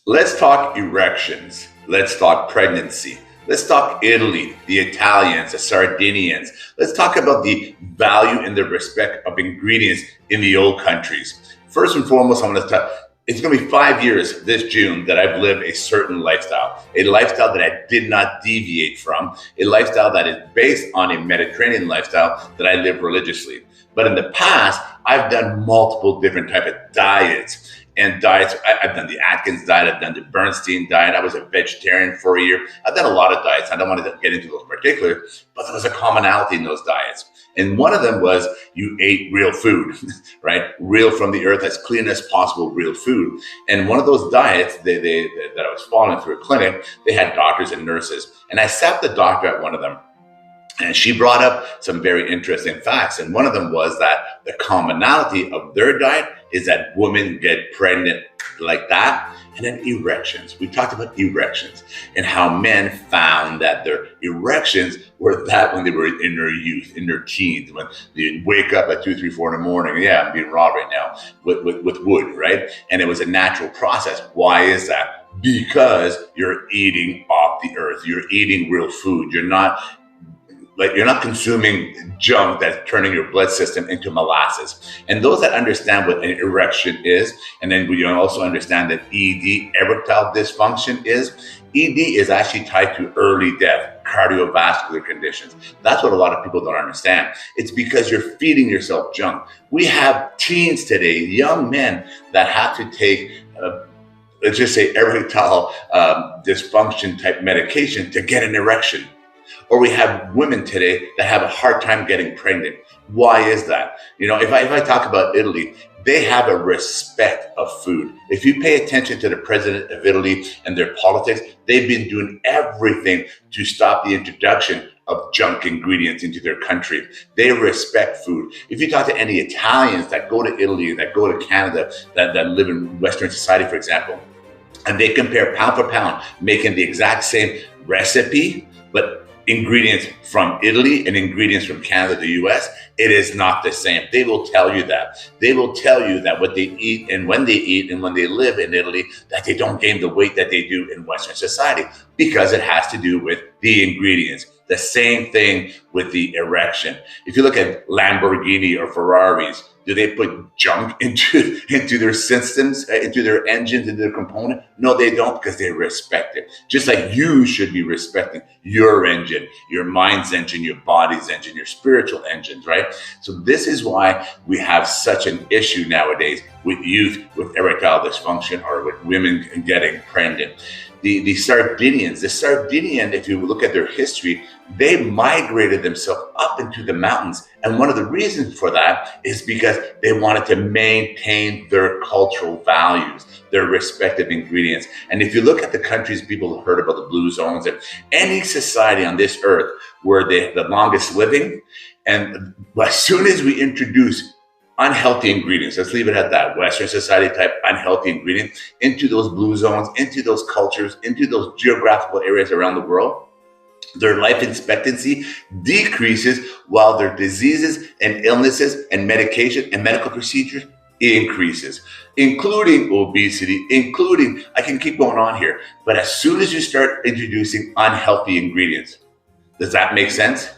Let's talk erections. Let's talk pregnancy. Let's talk Italy, the Italians, the Sardinians. Let's talk about the value and the respect of ingredients in the old countries. First and foremost, I'm going to talk. It's going to be 5 years this June that I've lived a certain lifestyle, a lifestyle that I did not deviate from, a lifestyle that is based on a Mediterranean lifestyle that I live religiously. But in the past, I've done multiple different type of diets. And diets, I've done the Atkins diet, I've done the Bernstein diet, I was a vegetarian for a year. I've done a lot of diets. I don't want to get into those particulars, but there was a commonality in those diets. And one of them was you ate real food, right? Real from the earth, as clean as possible, real food. And one of those diets that I was following through a clinic, they had doctors and nurses. And I sat the doctor at one of them. And she brought up some very interesting facts. And one of them was that the commonality of their diet is that women get pregnant like that. And then erections. We talked about erections and how men found that their erections were that when they were in their youth, in their teens, when they wake up at 2, 3, 4 in the morning. Yeah, I'm being robbed right now with wood, right? And it was a natural process. Why is that? Because you're eating off the earth. You're eating real food. You're not consuming junk that's turning your blood system into molasses. And those that understand what an erection is, and then we also understand that ED, erectile dysfunction ED is actually tied to early death, cardiovascular conditions. That's what a lot of people don't understand. It's because you're feeding yourself junk. We have teens today, young men, that have to take let's just say erectile dysfunction type medication to get an erection. Or we have women today that have a hard time getting pregnant. Why is that? If I talk about Italy, they have a respect of food. If you pay attention to the president of Italy and their politics, they've been doing everything to stop the introduction of junk ingredients into their country. They respect food. If you talk to any Italians that go to Italy, that go to Canada, that live in Western society, for example, and they compare pound for pound, making the exact same recipe, but ingredients from Italy and ingredients from Canada, the US, it is not the same. They will tell you that. They will tell you that what they eat and when they live in Italy, that they don't gain the weight that they do in Western society because it has to do with the ingredients. The same thing with the erection. If you look at Lamborghini or Ferraris, do they put junk into their systems, into their engines, into their component? No, they don't, because they respect it. Just like you should be respecting your engine, your mind's engine, your body's engine, your spiritual engines, right? So this is why we have such an issue nowadays with youth with erectile dysfunction or with women getting pregnant. The Sardinians, if you look at their history, they migrated themselves up into the mountains. And one of the reasons for that is because they wanted to maintain their cultural values, their respective ingredients. And if you look at the countries, people have heard about the blue zones, and any society on this earth where they're the longest living, and as soon as we introduce unhealthy ingredients, let's leave it at that, Western society type unhealthy ingredients, into those blue zones, into those cultures, into those geographical areas around the world, their life expectancy decreases while their diseases and illnesses and medication and medical procedures increases, including obesity, I can keep going on here. But as soon as you start introducing unhealthy ingredients, does that make sense?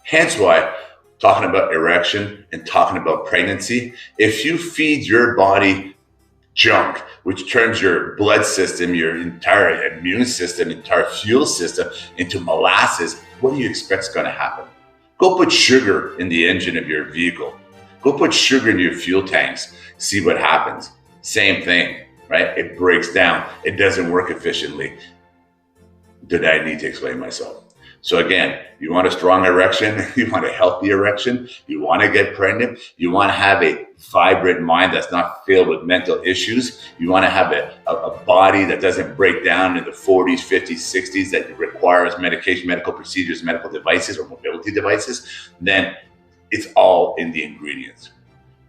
Hence why, talking about erection and talking about pregnancy, if you feed your body junk, which turns your blood system, your entire immune system, entire fuel system into molasses, what do you expect is going to happen? Go put sugar in the engine of your vehicle. Go put sugar in your fuel tanks. See what happens. Same thing, right? It breaks down. It doesn't work efficiently. Did I need to explain myself? So again, you want a strong erection, you want a healthy erection, you want to get pregnant, you want to have a vibrant mind that's not filled with mental issues, you want to have a body that doesn't break down in the 40s, 50s, 60s, that requires medication, medical procedures, medical devices, or mobility devices, then it's all in the ingredients.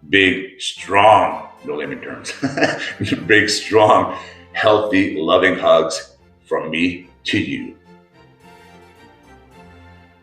Big, strong, no layman terms, big, strong, healthy, loving hugs from me to you.